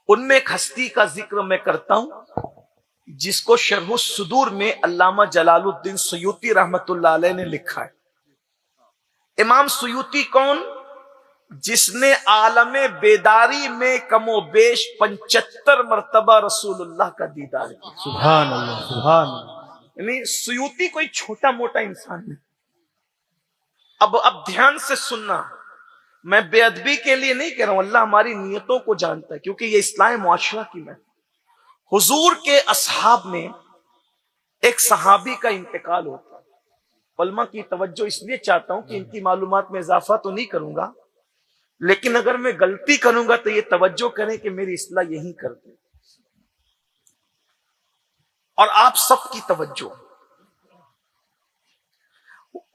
ان میں ایک ہستی کا ذکر میں کرتا ہوں جس کو شرح الصدور میں علامہ جلال الدین سیوطی رحمت اللہ علیہ نے لکھا ہے۔ امام سیوطی کون؟ جس نے عالم بیداری میں کم و بیش 75 مرتبہ رسول اللہ کا دیدار کیا۔ سبحان اللہ سبحان اللہ۔ یعنی سیوطی کوئی چھوٹا موٹا انسان نہیں۔ اب دھیان سے سننا، میں بے ادبی کے لیے نہیں کہہ رہا ہوں، اللہ ہماری نیتوں کو جانتا ہے، کیونکہ یہ اصلاح معاشرہ کی میں حضور کے اصحاب میں ایک صحابی کا انتقال ہوتا ہے۔ علماء کی توجہ اس لیے چاہتا ہوں کہ ان کی معلومات میں اضافہ تو نہیں کروں گا، لیکن اگر میں غلطی کروں گا تو یہ توجہ کریں کہ میری اصلاح یہی کر دیں، اور آپ سب کی توجہ۔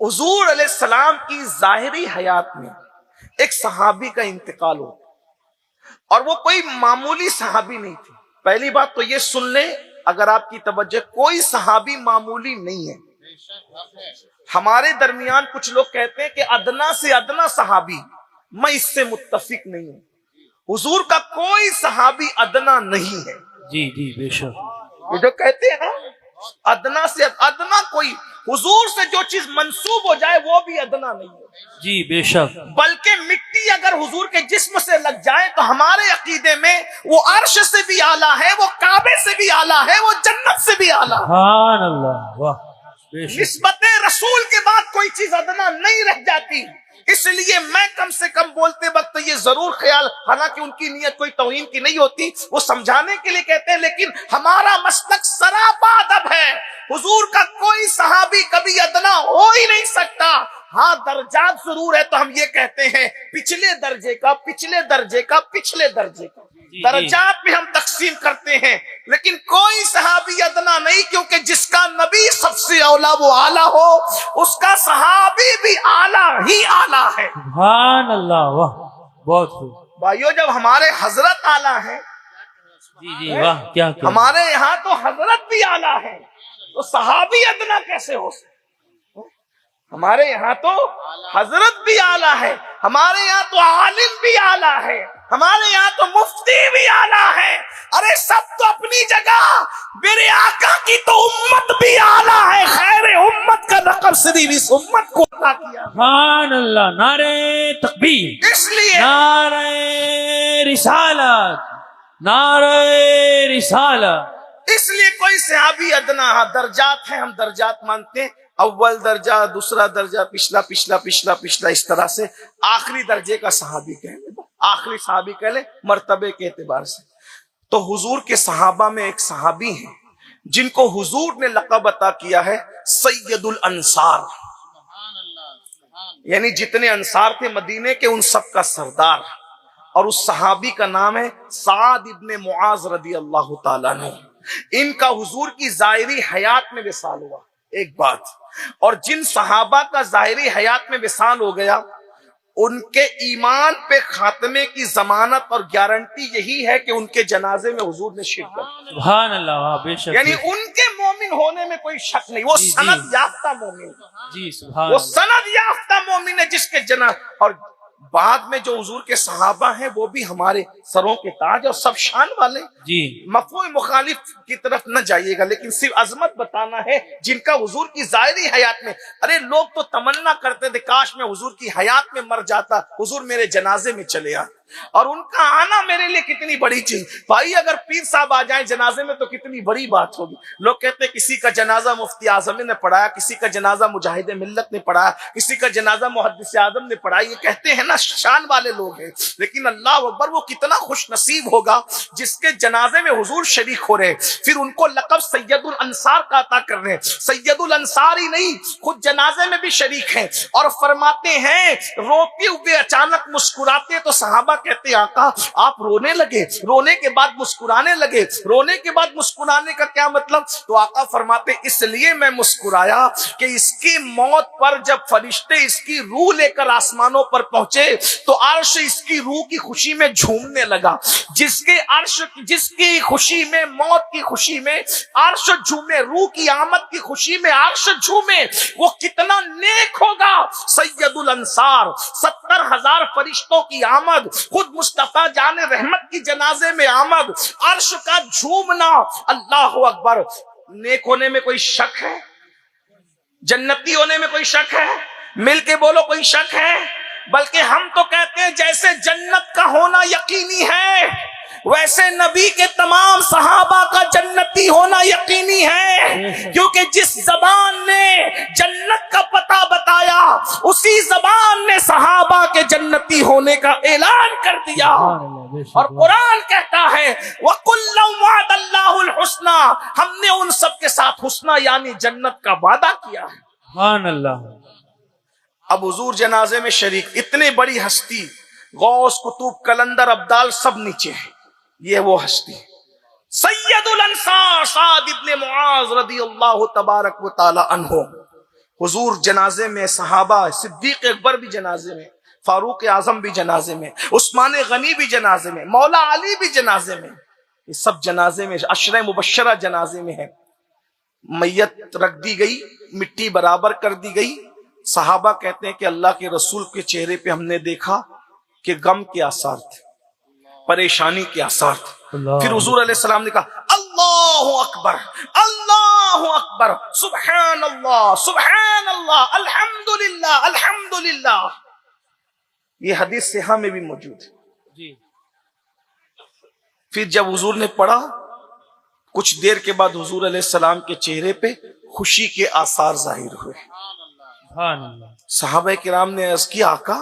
حضور علیہ السلام کی ظاہری حیات میں ایک صحابی کا انتقال ہوتا، اور وہ کوئی معمولی صحابی نہیں تھی۔ پہلی بات تو یہ سن لیں، اگر آپ کی توجہ، کوئی صحابی معمولی نہیں ہے۔ ہمارے درمیان کچھ لوگ کہتے ہیں کہ ادنا سے ادنا صحابی، میں اس سے متفق نہیں ہوں۔ حضور کا کوئی صحابی ادنا نہیں ہے۔ جی جی بے شک۔ یہ جو کہتے ہیں نا ادنا سے ادنا، کوئی حضور سے جو چیز منسوب ہو جائے وہ بھی ادنا نہیں ہے۔ جی بے شک۔ بلکہ مٹی اگر حضور کے جسم سے لگ جائے تو ہمارے عقیدے میں وہ عرش سے بھی اعلیٰ ہے، وہ کعبے سے بھی اعلیٰ ہے، وہ جنت سے بھی اعلیٰ ہے۔ سبحان اللہ، واہ بے شک۔ نسبت رسول کے بعد کوئی چیز ادنا نہیں رہ جاتی۔ اس لیے میں کم سے کم بولتے وقت یہ ضرور خیال، حالانکہ ان کی نیت کوئی توہین کی نہیں ہوتی، وہ سمجھانے کے لیے کہتے ہیں، لیکن ہمارا مسلک سراپا ادب ہے۔ حضور کا کوئی صحابی کبھی ادنا ہو ہی نہیں سکتا۔ ہاں درجات ضرور ہے، تو ہم یہ کہتے ہیں پچھلے درجے کا، پچھلے درجے کا، پچھلے درجے کا، درجات میں ہم تقسیم کرتے ہیں، لیکن کوئی صحابی ادنا نہیں، کیونکہ جس کا نبی سب سے اولا وہ اعلیٰ ہو، اس کا صحابی بھی اعلیٰ ہی اعلیٰ ہے۔ سبحان اللہ، واہ بہت خوب۔ بھائیو، جب ہمارے حضرت اعلیٰ ہیں، جی جی واہ کیا کیا۔ ہمارے یہاں تو حضرت بھی اعلیٰ ہے، تو صحابی ادنا کیسے ہو سکتا؟ ہمارے یہاں تو حضرت بھی اعلیٰ ہے، ہمارے یہاں تو عالم بھی اعلیٰ ہے، ہمارے یہاں تو مفتی بھی اعلیٰ ہے۔ ارے سب تو اپنی جگہ، میرے آقا کی تو امت بھی اعلیٰ ہے۔ خیر امت کا لقب صرف اس امت کو عطا کیا۔ سبحان اللہ، نعرہ تکبیر، اس لیے نعرہ رسالت، نعرہ رسالت۔ اس لیے کوئی صحابی ادنا، ہاں درجات ہیں، ہم درجات مانتے ہیں، اول درجہ، دوسرا درجہ، پچھلا پچھلا پچھلا پچھلا، اس طرح سے آخری درجے کا صحابی کہہ لیں، آخری صحابی کہہ لیں مرتبے کے اعتبار سے۔ تو حضور کے صحابہ میں ایک صحابی ہیں جن کو حضور نے لقب عطا کیا ہے سید الانصار، یعنی جتنے انصار تھے مدینے کے ان سب کا سردار، اور اس صحابی کا نام ہے سعد ابن معاذ رضی اللہ تعالیٰ عنہ۔ ان کا حضور کی ظاہری حیات میں وصال ہوا، ایک بات، اور جن صحابہ کا ظاہری حیات میں وصال ہو گیا ان کے ایمان پہ خاتمے کی ضمانت اور گارنٹی یہی ہے کہ ان کے جنازے میں حضور نے شرکت۔ سبحان اللہ، واہ بے شک۔ یعنی ان کے مومن ہونے میں کوئی شک نہیں، وہ جی، جی۔ سند یافتہ مومن، جی سبحان وہ اللہ۔ سند یافتہ مومن ہے جس کے اور بعد میں جو حضور کے صحابہ ہیں وہ بھی ہمارے سروں کے تاج اور سب شان والے۔ جی مفہوم مخالف کی طرف نہ جائیے گا، لیکن صرف عظمت بتانا ہے جن کا حضور کی ظاہری حیات میں۔ ارے لوگ تو تمنا کرتے تھے کاش میں حضور کی حیات میں مر جاتا، حضور میرے جنازے میں چلے آتے، اور ان کا آنا میرے لیے کتنی بڑی چیز۔ بھائی اگر پیر صاحب آ جائیں جنازے میں تو کتنی بڑی بات ہوگی۔ لوگ کہتے ہیں کسی کا جنازہ مفتی اعظم نے پڑھایا، کسی کا جنازہ مجاہد ملت نے پڑھایا، کسی کا جنازہ محدث اعظم نے پڑھایا، یہ کہتے ہیں نا شان والے لوگ ہیں، لیکن اللہ اکبر وہ کتنا خوش نصیب ہوگا جس کے جنازے میں حضور شریک ہو رہے، پھر ان کو لقب سید الانصار کا عطا کر رہے ہیں۔ سید الانصار ہی نہیں، خود جنازے میں بھی شریک ہیں، اور فرماتے ہیں روتے ہوئے اچانک مسکراتے تو صحابہ کہتے ہیں آقا آپ رونے لگے، رونے کے بعد مسکرانے لگے، رونے کے بعد مسکرانے کا کیا مطلب؟ تو آقا فرماتے اس لیے میں مسکرایا کہ اس کی موت پر جب فرشتے اس کی روح لے کر آسمانوں پر پہنچے تو عرش اس کی روح کی خوشی میں جھومنے لگا۔ جس کی خوشی میں، موت کی خوشی میں عرش جھومے، روح کی آمد کی خوشی میں عرش جھومے، وہ کتنا نیک ہوگا۔ سید الانصار، 70,000 فرشتوں کی آمد، خود مصطفیٰ جان رحمت کی जनाजे में आमद, अर्श का झूमना, अल्लाह अकबर। नेक होने में कोई शक है? जन्नती होने में कोई शक है? मिल के बोलो, कोई शक है? बल्कि हम तो कहते हैं जैसे जन्नत का होना यकीनी है, वैसे नबी के तमाम सहाबा का जन्नती होना यकीनी है। क्योंकि जिस जबान ने जन्नत का पता बताया, उसी जबान ने सहाबा के जन्नती होने का ऐलान कर दिया। और कुरान कहता है वकुल्लुम वअदल्लाहुल हुस्ना, हमने उन सब के साथ हुस्ना यानी जन्नत का वादा किया है। सुभान अल्लाह। अब हुजूर जनाजे में शरीक, इतनी बड़ी हस्ती, गौस, कुतुब, कलंदर, अब्दाल सब नीचे है। ये वो हस्ती सैयदुल अंसार साद इब्ने मुआज रदियल्लाहु तबारक व तआला अन्हु। हुजूर जनाजे में, सहाबा, सिद्दीक अकबर भी जनाजे में, फारूक आजम भी जनाजे में, उस्मान गनी भी जनाजे में, मौला अली भी जनाजे में। ये सब जनाजे में, अशरे मुबश्शरा जनाजे में है। मैयत रख दी गई, मिट्टी बराबर कर दी गई। सहाबा कहते हैं कि अल्लाह के रसूल के चेहरे पे हमने देखा कि गम के आसार थे, परेशानी के आसार थे। फिर हुजूर अलैहि सलाम ने कहा अल्लाहु अकबर, अल्लाहु अकबर, सुभान अल्लाह, अल्हम्दुलिल्लाह, अल्हम्दुलिल्लाह। ये हदीस सिहा में भी मौजूद है जी। फिर जब हुजूर ने पढ़ा, कुछ देर के बाद हुजूर अलैहि सलाम के चेहरे पे खुशी के आसार जाहिर हुए। सहाबा किराम ने अर्ज किया, आका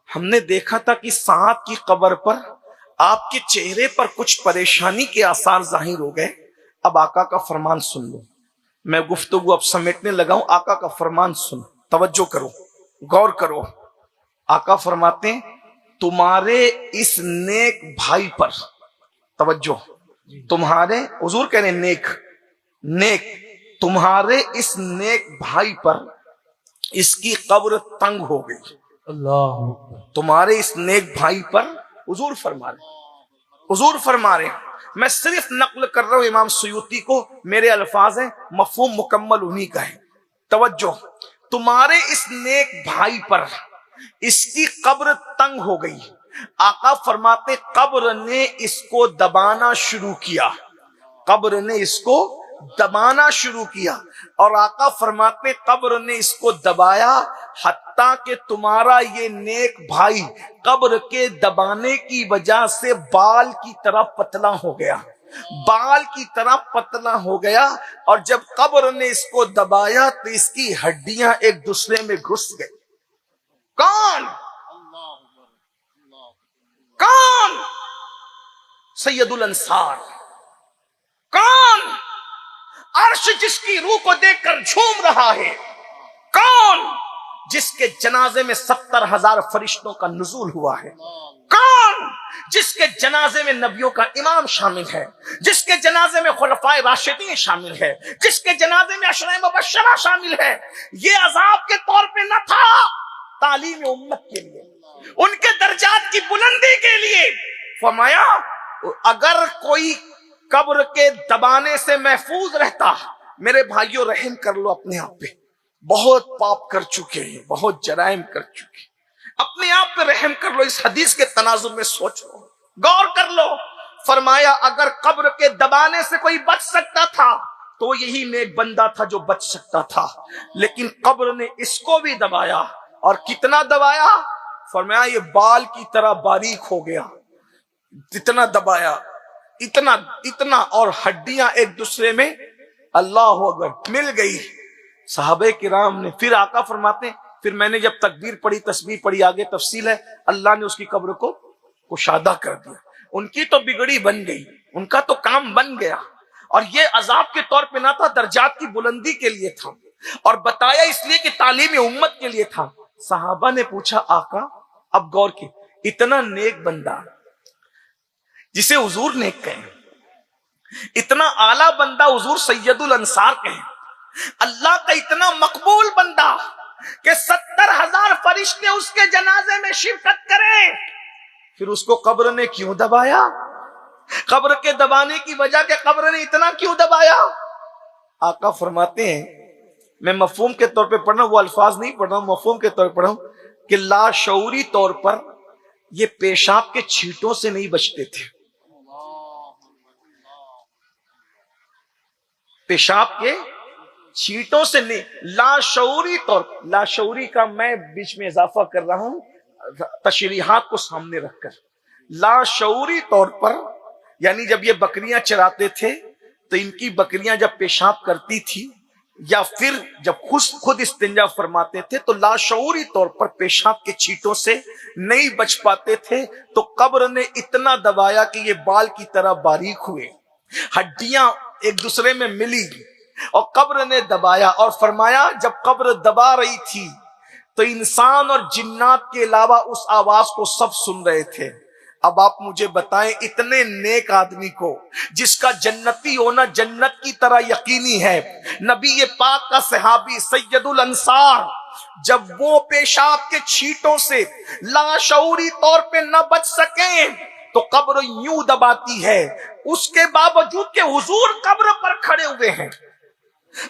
हमने देखा था कि सात की कब्र पर आपके चेहरे पर कुछ परेशानी के आसार जाहिर हो गए। अब आका का फरमान सुन लो। मैं गुफ्तगू अब समेटने लगा हूं, आका का फरमान सुनो, तवज्जो करो, गौर करो। आका फरमाते हैं तुम्हारे इस नेक भाई पर, तवज्जो, तुम्हारे, हुजूर कह रहे नेक, नेक, तुम्हारे इस नेक भाई पर इसकी कब्र तंग हो गई। अल्लाह। तुम्हारे इस नेक भाई पर, हुजूर फरमा रहे, हुजूर फरमा रहे, मैं सिर्फ नक्ल कर रहा हूं इमाम सुयूती को, मेरे अल्फाज हैं, मफहूम मुकम्मल उन्हीं का है। तवज्जो, तुम्हारे इस नेक भाई पर इसकी कब्र तंग हो गई। आका फरमाते कब्र ने इसको दबाना शुरू किया, कब्र ने इसको दबाना शुरू किया। और आका फरमाते कब्र ने इसको दबाया हत्ता कि तुम्हारा ये नेक भाई कब्र के दबाने की वजह से बाल की तरह पतला हो गया, बाल की तरह पतला हो गया। और जब कब्र ने इसको दबाया तो इसकी हड्डियां एक दूसरे में घुस गई। कौन? कौन? सैयदुल अंसार। कौन? अर्श जिसकी रूह को देखकर झूम रहा है। कौन? जिसके जनाजे में 70,000 फरिश्तों का नुज़ूल हुआ है। कौन? जिसके जनाजे में नबियों का इमाम शामिल है, जिसके जनाजे में खुलफाए राशिदीन शामिल है, जिसके जनाजे में अशरे मुबश्शरा शामिल है। ये अजाब के तौर पे न था, तालीम उम्मत के लिए, उनके दर्जात की बुलंदी के लिए। फरमाया अगर कोई कब्र के दबाने से महफूज रहता, मेरे भाइयों रहम कर लो अपने आप पे, बहुत पाप कर चुके हैं, बहुत जराइम कर चुके हैं, अपने आप पे रहम कर लो। इस हदीस के तनाजुर में सोचो, गौर कर लो। फरमाया अगर कब्र के दबाने से कोई बच सकता था तो यही नेक बंदा था जो बच सकता था, लेकिन कब्र ने इसको भी दबाया। और कितना दबाया? फरमाया ये बाल की तरह बारीक हो गया, इतना दबाया, इतना इतना, और हड्डियां एक दूसरे में अल्लाह अकबर मिल गई। सहाबे किराम ने, फिर आका फरमाते फिर मैंने जब तकबीर पढ़ी, तस्बीह पढ़ी, आगे तफसील है, अल्लाह ने उसकी कब्र को कुशादा कर दिया। उनकी तो बिगड़ी बन गई, उनका तो काम बन गया। और ये अजाब के तौर पे ना था, दर्जात की बुलंदी के लिए था, और बताया इसलिए कि तालीम उम्मत के लिए था। सहाबा ने पूछा आका, अब गौर की, इतना नेक बंदा जिसे हुजूर नेक कहें, इतना आला बंदा हुजूर सैयदुल अंसार कहें, अल्लाह का इतना मकबूल बंदा कि 70,000 फरिश्ते उसके जनाजे में शिरकत करें, फिर उसको कब्र ने क्यों दबाया? कब्र के दबाने की वजह के कब्र ने इतना क्यों दबाया? आका फरमाते हैं, मैं मफहूम के तौर पे पढ़ रहा हूं, वो अल्फाज नहीं पढ़ रहा हूं, मफहूम के तौर पे पढ़ रहा हूं कि लाशऊरी तौर पर ये पेशाब के छींटों से नहीं बचते थे, पेशाब के छींटों से नहीं, लाशऊरी तौर, लाशऊरी का मैं बीच में इजाफा कर रहा हूं तशरीहात को सामने रखकर, लाशऊरी तौर पर, यानी जब ये बकरियां चराते थे तो इनकी बकरियां जब पेशाब करती थी या फिर जब खुद इस्तिंजा फरमाते थे तो लाशऊरी तौर पर पेशाब के छींटों से नहीं बच पाते थे, तो कब्र ने इतना दबाया कि ये बाल की तरह बारीक हुए, हड्डियां एक दूसरे में मिली, और कब्र ने दबाया। और फरमाया जब कब्र दबा रही थी तो इंसान और जिन्नात के अलावा उस आवाज को सब सुन रहे थे। अब आप मुझे बताएं, इतने नेक आदमी को जिसका जन्नती होना जन्नत की तरह यकीनी है, नबी पाक का सहाबी सैयदुल अंसार, जब वो पेशाब के छींटों से लाशऊरी तौर पे न बच सके तो कब्र यूं दबाती है, उसके बावजूद के हुजूर कब्र पर खड़े हुए हैं,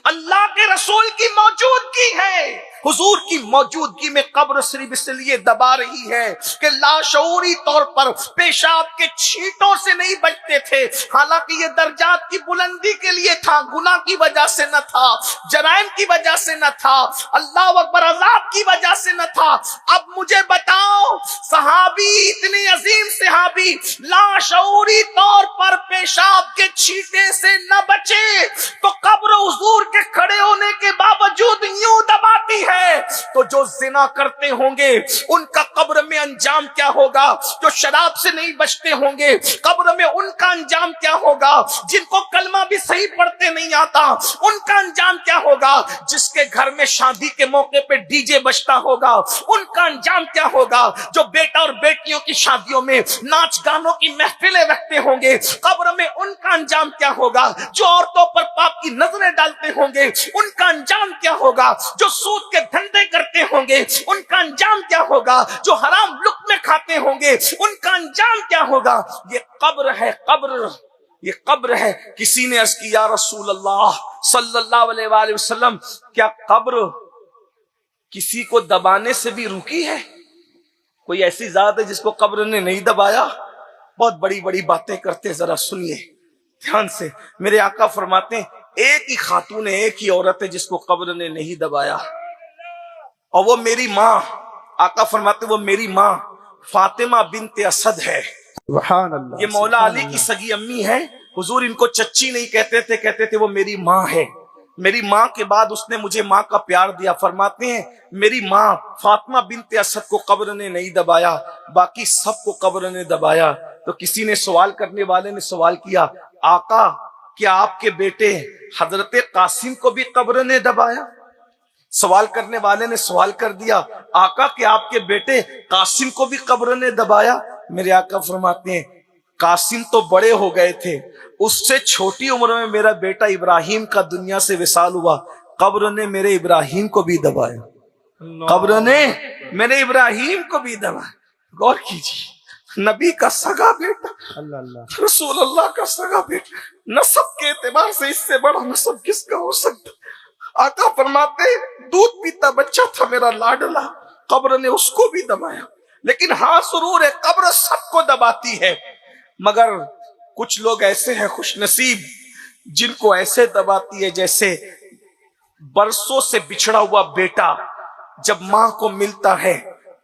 अल्लाह के रसूल की मौजूदगी है, हुजूर की मौजूदगी में कब्र सिर्फ इसलिए दबा रही है कि लाशऊरी तौर पर पेशाब के छींटों से नहीं बचते थे। हालांकि ये दर्जात की बुलंदी के लिए था, गुनाह की वजह से न था, जराइम की वजह से न था, अल्लाह अकबर अज़ाब की वजह से न था। अब मुझे बताओ, सहाबी, इतने अजीम सहाबी लाशऊरी तौर पर पेशाब के छींटे से न बचे तो कब्र हुजूर के खड़े होने के बावजूद यूं दबाती है। तो जो जिना करते होंगे उनका कब्र में अंजाम क्या होगा, जो शराब से नहीं बचते होंगे कब्र में उनका अंजाम क्या होगा, जिनको कलमा भी सही पढ़ते नहीं आता उनका अंजाम क्या होगा, जिसके घर में शादी के मौके पे डीजे बजता होगा उनका अंजाम क्या होगा, जो बेटा और बेटियों की शादियों में नाच गानों की महफिलें रखते होंगे कब्र में उनका अंजाम क्या होगा, जो औरतों पर पाप की नजरें डालते होंगे उनका अंजाम क्या होगा, जो सूद के धंधे करते होंगे उनका अंजाम क्या होगा, जो हराम लुक्मे खाते होंगे उनका अंजाम क्या होगा। ये कब्र है, कब्र, ये कब्र है। किसी ने अर्ज किया, रसूल अल्लाह सल्लल्लाहु अलैहि वसल्लम, क्या कब्र किसी को दबाने से भी रुकी है? कोई ऐसी जात है जिसको कब्र ने नहीं दबाया? बहुत बड़ी बड़ी बातें करते, जरा सुनिए ध्यान से। मेरे आका फरमाते हैं, एक ही खातून है, एक ही औरत है जिसको कब्र ने नहीं दबाया, और वो मेरी माँ, आका फरमाते वो मेरी माँ फातिमा बिनते असद है। सुभान अल्लाह, ये मौला अली की सगी अम्मी है। हुजूर इनको चच्ची नहीं कहते थे, कहते थे वो मेरी माँ है। मेरी माँ के बाद उसने मुझे माँ का प्यार दिया। फरमाते हैं मेरी माँ फातिमा बिनते असद को कब्र ने नहीं दबाया, बाकी सबको कब्र ने दबाया। तो किसी ने सवाल करने वाले ने सवाल किया, आका क्या आपके बेटे हजरत कासिम को भी कब्र ने दबाया? सवाल करने वाले ने सवाल कर दिया, आका कि आपके बेटे कासिम को भी कब्र ने दबाया? मेरे आका फरमाते हैं कासिम तो बड़े हो गए थे, उससे छोटी उम्र में मेरा बेटा इब्राहिम का दुनिया से विसाल हुआ, कब्र ने मेरे इब्राहिम को भी दबाया, कब्र ने मेरे इब्राहिम को भी दबाया। गौर कीजिए, नबी का सगा बेटा, अल्लाह अल्लाह, रसूल अल्लाह का सगा बेटा, नसब के एतबार से इससे बड़ा नसब किसका हो सकता? आका फरमाते दूध पीता बच्चा था मेरा लाडला, कब्र ने उसको भी दबाया। लेकिन हाँ जरूर है, कब्र सबको दबाती है, मगर कुछ लोग ऐसे हैं खुशनसीब जिनको ऐसे दबाती है जैसे बरसों से बिछड़ा हुआ बेटा जब माँ को मिलता है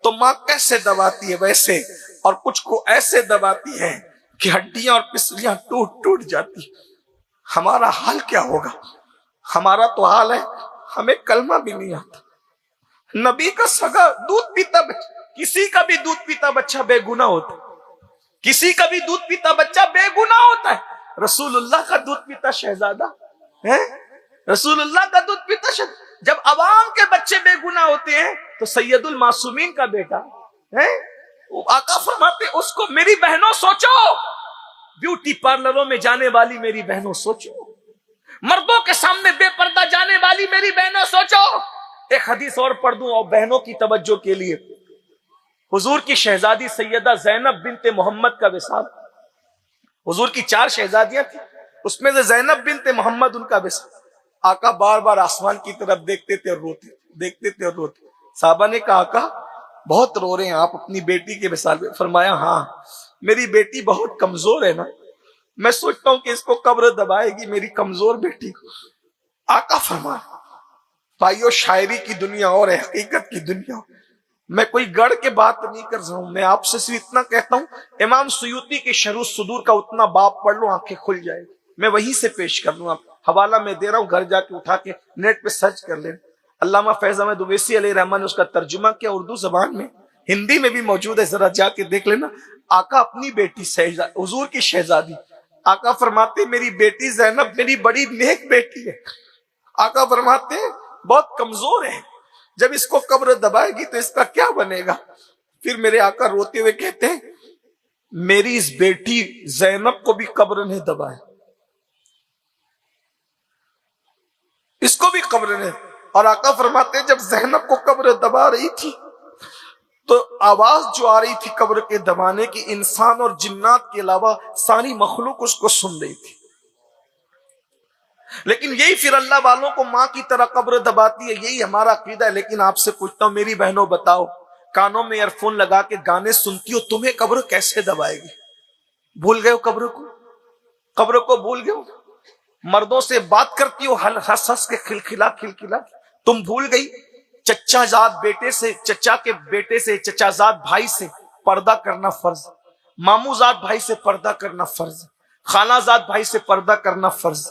तो माँ कैसे दबाती है वैसे, और कुछ को ऐसे दबाती है कि हड्डियां और पिसलियां टूट टूट जाती। हमारा हाल क्या होगा? हमारा तो हाल है हमें कलमा भी नहीं आता। नबी का सगा दूध पीता बच्चा, किसी का भी दूध पीता बच्चा बेगुनाह होता, किसी का भी दूध पीता बच्चा बेगुनाह होता है। रसूलुल्लाह का दूध पीता शहजादा है, रसूलुल्लाह का दूध पीता शहजादा। जब अवाम के बच्चे बेगुनाह होते हैं तो सैयदुल मासूमीन का बेटा है, आका फरमाते उसको, मेरी बहनों सोचो, ब्यूटी पार्लरों में जाने वाली मेरी बहनों सोचो, मर्दों के सामने बेपर्दा जाने वाली मेरी बहनों सोचो। एक हदीस और पढ़ दूं और बहनों की तवज्जो के लिए, हुजूर की शहजादी सैयदा ज़ैनब बिनते मोहम्मद का विसाल। हुजूर की 4 शहजादियां थी, उसमें से ज़ैनब बिनते मोहम्मद उनका विसाल। आका बार बार आसमान की तरफ देखते थे और रोते, देखते थे और रोते। साहबा ने कहा, आका बहुत रो रहे हैं आप अपनी बेटी के विसाल पे। फरमाया हाँ, मेरी बेटी बहुत कमजोर है ना, میں سوچتا ہوں کہ اس کو قبر دبائے گی میری کمزور بیٹی کو. آقا فرما بھائیو شاعری کی دنیا اور ہے حقیقت کی دنیا. میں کوئی گڑھ کے بات نہیں کر رہا ہوں, میں آپ سے صرف اتنا کہتا ہوں امام سیوطی کے شرح الصدور کا اتنا باب پڑھ لو آنکھیں کھل جائے گی. میں وہیں سے پیش کر لوں, آپ حوالہ میں دے رہا ہوں, گھر جا کے اٹھا کے نیٹ پہ سرچ کر لیں. علامہ فیض احمد اویسی علیہ رحمٰن نے اس کا ترجمہ کیا اردو زبان میں, ہندی میں بھی موجود ہے, ذرا جا کے دیکھ لینا. آقا اپنی بیٹی حضور کی شہزادی, آقا فرماتے میری بیٹی زینب میری بڑی نیک بیٹی ہے. آقا فرماتے بہت کمزور ہے, جب اس کو قبر دبائے گی تو اس کا کیا بنے گا. پھر میرے آقا روتے ہوئے کہتے ہیں میری اس بیٹی زینب کو بھی قبر نے دبایا, اس کو بھی قبر نے. اور آقا فرماتے جب زینب کو قبر دبا رہی تھی تو آواز جو آ رہی تھی قبر کے دبانے کی, انسان اور جنات کے علاوہ ساری مخلوق اس کو سن رہی تھی. لیکن یہی پھر اللہ والوں کو ماں کی طرح قبر دباتی ہے, یہی ہمارا عقیدہ ہے. لیکن آپ سے پوچھتا ہوں میری بہنوں بتاؤ, کانوں میں ایئر فون لگا کے گانے سنتی ہو, تمہیں قبر کیسے دبائے گی؟ بھول گئے ہو قبر کو؟ قبر کو بھول گئے ہو؟ مردوں سے بات کرتی ہو ہنس ہنس کے کھلکھلا کھلکھلا, تم بھول گئی چچا زاد بیٹے سے, چچا کے بیٹے سے, چچا زاد بھائی سے پردہ کرنا فرض, ماموں زاد بھائی سے پردہ کرنا فرض, خالہ زاد بھائی سے پردہ کرنا فرض,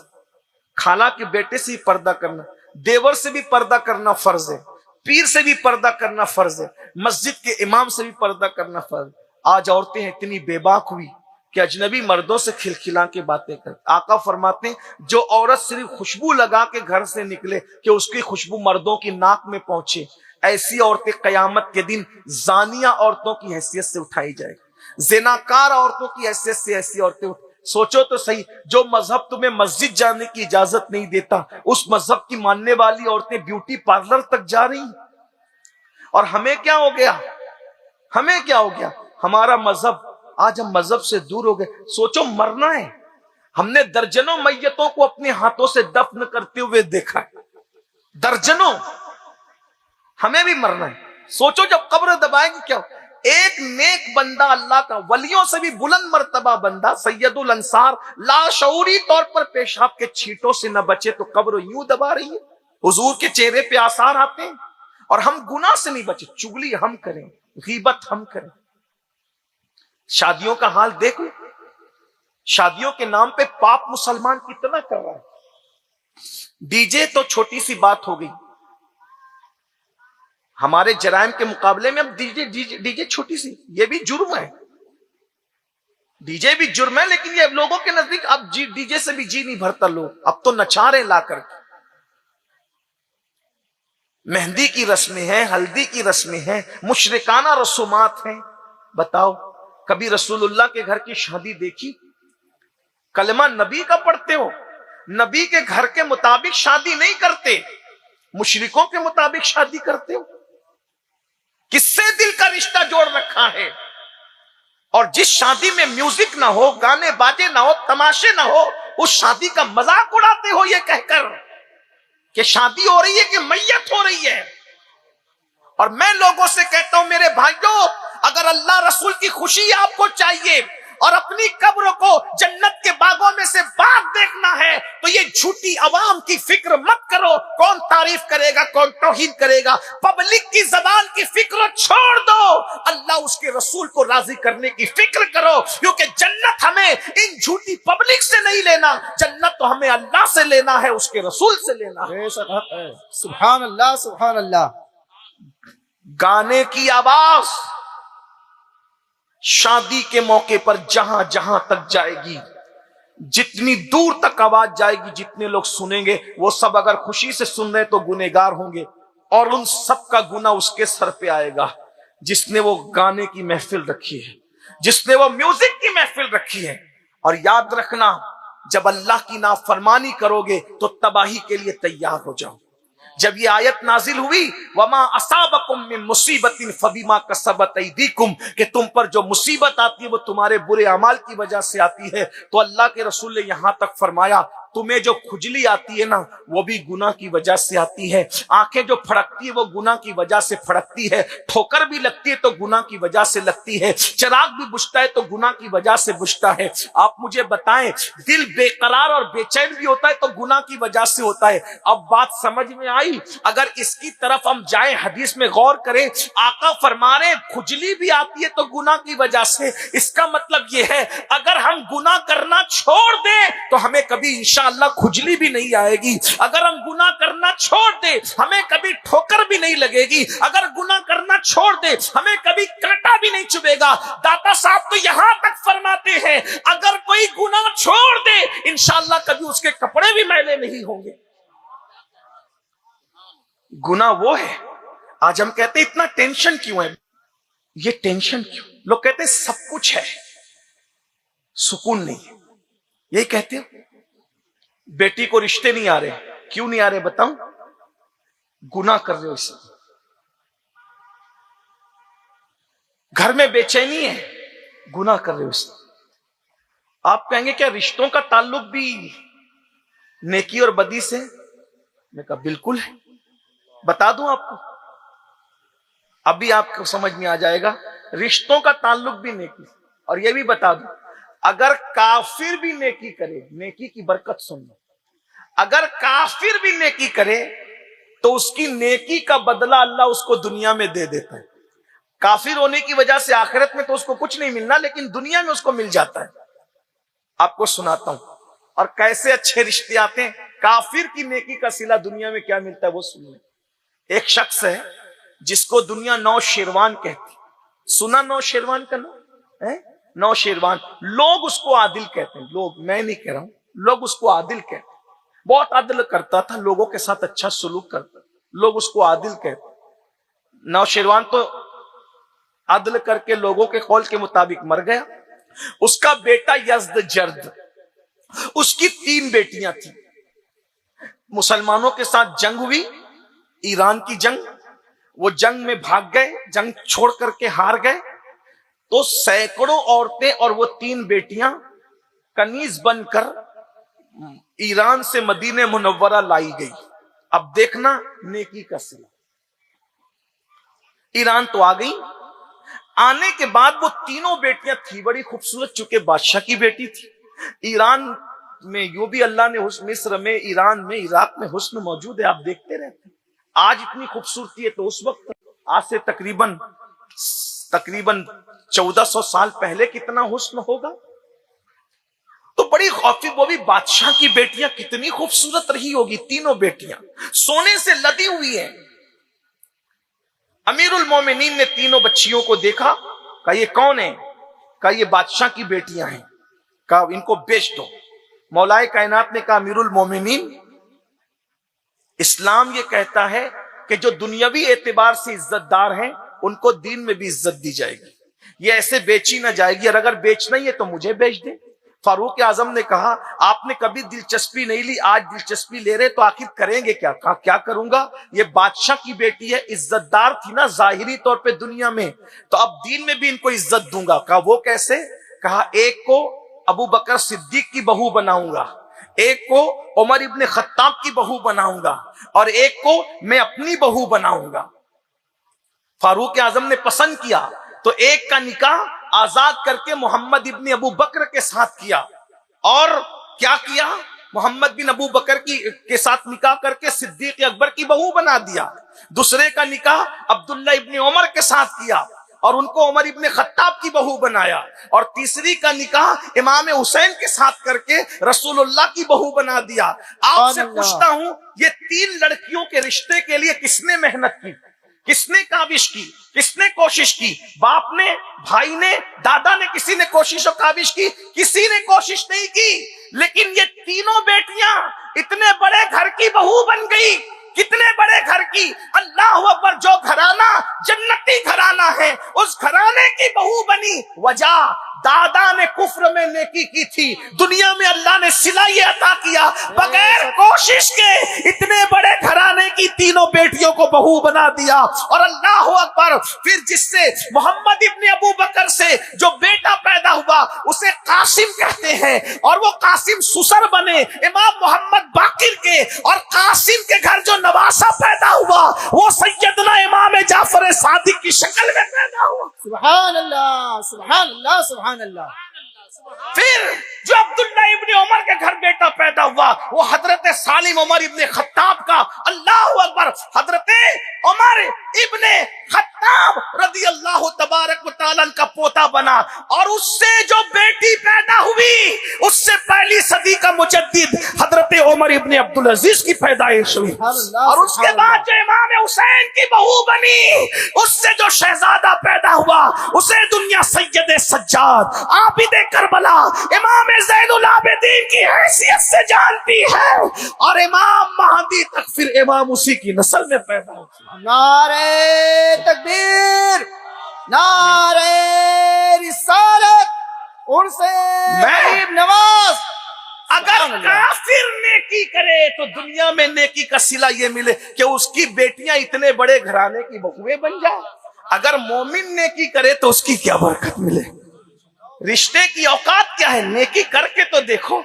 خالہ کے بیٹے سے بھی پردہ کرنا, دیور سے بھی پردہ کرنا فرض ہے, پیر سے بھی پردہ کرنا فرض ہے, مسجد کے امام سے بھی پردہ کرنا فرض. آج عورتیں اتنی بے باک ہوئی کہ اجنبی مردوں سے کھلکھلا کے باتیں کرتے. آقا فرماتے ہیں جو عورت صرف خوشبو لگا کے گھر سے نکلے کہ اس کی خوشبو مردوں کی ناک میں پہنچے, ایسی عورتیں قیامت کے دن زانیہ عورتوں کی حیثیت سے اٹھائی جائے, زناکار عورتوں کی حیثیت سے ایسی عورتیں سوچو تو صحیح, جو مذہب تمہیں مسجد جانے کی اجازت نہیں دیتا اس مذہب کی ماننے والی عورتیں بیوٹی پارلر تک جا رہی ہیں. اور ہمیں کیا ہو گیا, ہمیں کیا ہو گیا, ہمارا مذہب, آج ہم مذہب سے دور ہو گئے. سوچو مرنا ہے, ہم نے درجنوں میتوں کو اپنے ہاتھوں سے دفن کرتے ہوئے دیکھا ہے, درجنوں, ہمیں بھی مرنا ہے. سوچو جب قبر دبائے گی کیا, ایک نیک بندہ اللہ کا ولیوں سے بھی بلند مرتبہ بندہ سید الانصار لاشعوری طور پر پیشاب کے چھینٹوں سے نہ بچے تو قبر یوں دبا رہی ہے. حضور کے چہرے پہ آثار آتے ہیں اور ہم گناہ سے نہیں بچے, چگلی ہم کریں, غیبت ہم کریں. شادیوں کا حال دیکھو, شادیوں کے نام پہ پاپ مسلمان کتنا کر رہا ہے. ڈی جے تو چھوٹی سی بات ہو گئی, ہمارے جرائم کے مقابلے میں اب ڈی جے چھوٹی سی, یہ بھی جرم ہے, ڈی جے بھی جرم ہے. لیکن یہ لوگوں کے نزدیک اب ڈی جے سے بھی جی نہیں بھرتا, لوگ اب تو نچا رہے لا کر کے. مہندی کی رسمیں ہیں, ہلدی کی رسمیں ہیں, مشرکانہ رسومات ہیں. بتاؤ کبھی رسول اللہ کے گھر کی شادی دیکھی؟ کلمہ نبی کا پڑھتے ہو, نبی کے گھر کے مطابق شادی نہیں کرتے, مشرکوں کے مطابق شادی کرتے ہو. کس سے دل کا رشتہ جوڑ رکھا ہے؟ اور جس شادی میں میوزک نہ ہو, گانے باجے نہ ہو, تماشے نہ ہو, اس شادی کا مذاق اڑاتے ہو یہ کہہ کر کہ شادی ہو رہی ہے کہ میت ہو رہی ہے. اور میں لوگوں سے کہتا ہوں میرے بھائیوں, اگر اللہ رسول کی خوشی آپ کو چاہیے اور اپنی قبر کو جنت کے باغوں میں سے باغ دیکھنا ہے تو یہ جھوٹی عوام کی فکر مت کرو. کون تعریف کرے گا, کون توہین کرے گا, پبلک کی زبان کی فکر چھوڑ دو, اللہ اس کے رسول کو راضی کرنے کی فکر کرو. کیونکہ جنت ہمیں ان جھوٹی پبلک سے نہیں لینا, جنت تو ہمیں اللہ سے لینا ہے, اس کے رسول سے لینا ہے. سبحان اللہ سبحان اللہ. گانے کی آواز شادی کے موقع پر جہاں جہاں تک جائے گی, جتنی دور تک آواز جائے گی, جتنے لوگ سنیں گے وہ سب اگر خوشی سے سن رہے تو گنہگار ہوں گے, اور ان سب کا گناہ اس کے سر پہ آئے گا جس نے وہ گانے کی محفل رکھی ہے, جس نے وہ میوزک کی محفل رکھی ہے. اور یاد رکھنا جب اللہ کی نافرمانی کرو گے تو تباہی کے لیے تیار ہو جاؤ. جب یہ آیت نازل ہوئی وما اصابکم من مصیبت فبما کسبت ایدیکم, کہ تم پر جو مصیبت آتی ہے وہ تمہارے برے اعمال کی وجہ سے آتی ہے, تو اللہ کے رسول نے یہاں تک فرمایا तुम्हें जो खुजली आती है ना वो भी गुनाह की वजह से आती है, आंखें जो फड़कती है वो गुनाह की वजह से फड़कती है, ठोकर भी लगती है तो गुनाह की वजह से लगती है, चिराग भी बुझता है तो गुनाह की वजह से बुझता है। आप मुझे बताएं, दिल बेकरार और बेचैन भी होता है तो गुनाह की वजह से होता है। अब बात समझ में आई? अगर इसकी तरफ हम जाएं, हदीस में गौर करें, आका फरमा रहे खुजली भी आती है तो गुनाह की वजह से। इसका मतलब यह है अगर हम गुनाह करना छोड़ दें तो हमें कभी इंशाअल्लाह खुजली भी नहीं आएगी। अगर हम गुनाह करना छोड़ दें हमें कभी ठोकर भी नहीं लगेगी। अगर गुनाह करना छोड़ दें हमें कभी कांटा भी नहीं चुभेगा। दाता साहब तो यहां तक फरमाते हैं अगर कोई गुनाह छोड़ दे इंशाअल्लाह कभी उसके कपड़े भी मैले नहीं होंगे। गुनाह वो है, आज हम कहते हैं इतना टेंशन क्यों है, ये टेंशन क्यों? लोग कहते हैं सब कुछ है, सुकून नहीं है। यही कहते हो बेटी को रिश्ते नहीं आ रहे, क्यों नहीं आ रहे बताऊं? गुनाह कर रहे हो इसलिए। घर में बेचैनी है, गुनाह कर रहे हो इसलिए। आप कहेंगे क्या रिश्तों का ताल्लुक भी नेकी और बदी से? मैं कहा बिल्कुल है, बता दूं आपको, अभी आपको समझ में आ जाएगा। रिश्तों का ताल्लुक भी नेकी। और यह भी बता दूं, अगर काफिर भी नेकी करे, नेकी की बरकत सुन लो, अगर काफिर भी नेकी करे तो उसकी नेकी का बदला अल्लाह उसको दुनिया में दे देता है। काफिर होने की वजह से आखिरत में तो उसको कुछ नहीं मिलना, लेकिन दुनिया में उसको मिल जाता है। आपको सुनाता हूं और कैसे अच्छे रिश्ते आते हैं। काफिर की नेकी का सिला दुनिया में क्या मिलता है वो सुनिए। एक शख्स है जिसको दुनिया नौशेरवान कहती, सुना नौशेरवान का नाम है? नौशेरवान, लोग उसको आदिल कहते हैं, लोग, मैं नहीं कह रहा हूं, लोग उसको आदिल कहते हैं। बहुत आदिल करता था, लोगों के साथ अच्छा सलूक करता, लोग उसको आदिल कहते। नौशेरवान तो आदिल करके लोगों के कौल के मुताबिक मर गया। उसका बेटा यज़्दजर्द, उसकी 3 बेटियां थी। मुसलमानों के साथ जंग हुई, ईरान की जंग, वो जंग में भाग गए, जंग छोड़ करके हार गए, तो सैकड़ों औरतें और वो 3 बेटियां कनीज बनकर ईरान से मदीने मुनव्वरा लाई गई। अब देखना नेकी का सिला। ईरान तो आ गई, आने के बाद वो 3 बेटियां थी बड़ी खूबसूरत, चूंकि बादशाह की बेटी थी। ईरान में यूं भी अल्लाह ने हुस्न, मिस्र में, ईरान में, इराक में हुस्न मौजूद है, आप देखते रहते हैं। आज इतनी खूबसूरती है तो उस वक्त, आज से तकरीबन 1400 साल पहले कितना हुस्न होगा। तो बड़ी खौफी, वो भी बादशाह की बेटियां कितनी खूबसूरत रही होगी। 3 बेटियां सोने से लदी हुई है। अमीरुल मोमिनीन ने 3 बच्चियों को देखा, कहा ये कौन है? कहा ये बादशाह की बेटियां हैं। कहा इनको बेच दो। मौलाए कायनात ने कहा अमीरुल मोमिनीन, इस्लाम ये कहता है कि जो दुनियावी एतबार से इज्जतदार हैं उनको दीन में भी इज्जत दी जाएगी, ये ऐसे बेची ना जाएगी, और अगर बेचना ही है तो मुझे बेच दे। फारूक आजम ने कहा आपने कभी दिलचस्पी नहीं ली, आज दिलचस्पी ले रहे तो आखिर करेंगे क्या? कहा क्या करूंगा, ये बादशाह की बेटी है, इज्जतदार थी ना जाहिरी तौर पे दुनिया में, तो अब दीन में भी इनको इज्जत दूंगा। कहा वो कैसे? कहा एक को अबू बकर सिद्दीक की बहू बनाऊंगा, एक को उमर इब्ने खत्ताब की बहू बनाऊंगा, और एक को मैं अपनी बहू बनाऊंगा। फारूक आजम ने पसंद किया तो एक का निकाह आजाद करके मोहम्मद इब्ने अबू बकर के साथ किया, और क्या किया, मोहम्मद बिन अबू बकर के साथ निकाह करके सिद्दीक अकबर की बहू बना दिया। दूसरे का निकाह अब्दुल्ला इब्ने उमर के साथ किया और उनको उमर इब्ने खत्ताब की बहू बनाया, और तीसरी का निकाह इमाम हुसैन के साथ करके रसूलुल्लाह की बहू बना दिया। आपसे पूछता हूं, ये 3 लड़कियों के रिश्ते के लिए किसने मेहनत की, किसने काविश की, किसने कोशिश की? बाप ने, भाई ने, दादा ने, किसी ने कोशिश और काविश की? किसी ने कोशिश नहीं की। लेकिन ये 3 बेटियां इतने बड़े घर की बहू बन गई। कितने बड़े घर की, अल्लाह अकबर, जो घराना जन्नती घराना है उस घराने की बहू बनी। वजह दादा ने कुफ्र में नेकी की थी, दुनिया में अल्लाह ने सिलाई अता किया, बगैर कोशिश के इतने बड़े घराने की तीनों बेटियों को बहू बना दिया। और अल्लाह अकबर, फिर जिससे मोहम्मद इब्ने अबू बकर से जो बेटा पैदा हुआ उसे कासिम कहते हैं, और वो कासिम सुसर बने इमाम मोहम्मद बाकिर के, और कासिम के घर जो नवासा पैदा हुआ वो सैयदना इमाम जाफर सादिक की शक्ल में पैदा हुआ। सुभान अल्लाह, सुभान अल्लाह, सुभान अल्लाह। फिर जो अब्दुल्ला इब्ने उमर के घर बेटा पैदा हुआ वो हजरत सालिम उमर इब्ने खत्ताब का, अल्लाह अकबर, हजरत उमर इब्ने खत्ताब रदी अल्लाह तबारक व तआला का पोता बना। और उससे जो बेटी पैदा हुई उससे पहली सदी का मुजद्दिद हजरत उमर इब्ने अब्दुल अजीज की पैदाइश हुई। और उसके बाद जो इमाम हुसैन की बहू बनी उससे जो शहजादा पैदा हुआ उसे दुनिया सैयद सज्जाद आबिद करबला इमाम ज़ैनुल आबिदीन की हैसियत से जानती है, और इमाम महदी तक फिर इमाम उसी की नस्ल में पैदा हुआ। नारे तकबीर, नारे रिसालत, उनसे गरीब नवाज। अगर काफिर नेकी करे तो दुनिया में नेकी का सिला ये मिले कि उसकी बेटियां इतने बड़े घराने की बहुएं बन जाए। अगर मोमिन नेकी करे तो उसकी क्या बरकत मिले। रिश्ते की औकात क्या है, नेकी करके तो देखो।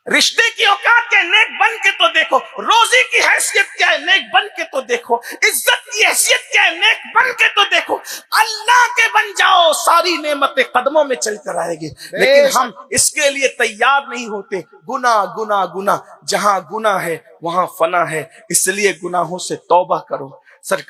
रिश्ते की औकात क्या है, नेक बन के तो देखो। रोजी की हैसियत क्या है, नेक बन के तो देखो। इज्जत की हैसियत क्या है, नेक बन के तो देखो। अल्लाह के बन जाओ, सारी नेमतें कदमों में चल कर आएगी। लेकिन हम इसके लिए तैयार नहीं होते। गुना गुना गुना, जहां गुना है वहां फना है, इसलिए गुनाहों से तौबा करो। सरकार